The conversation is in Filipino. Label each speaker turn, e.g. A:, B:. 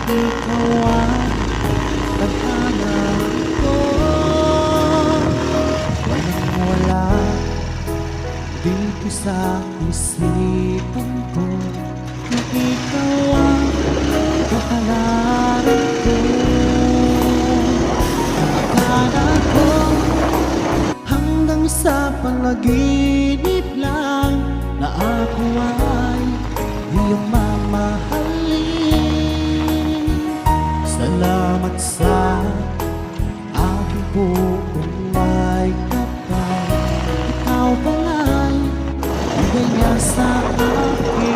A: ikaw ang tadhana ko. Walang wala dito sa isipan ko, na ikaw ang kapalaran ko. Akala ko hanggang sa panaginip lang na ako ay iyong mamahalin. Salamat sa aking buong may kapal. Ikaw pala'y bigay niya sa akin.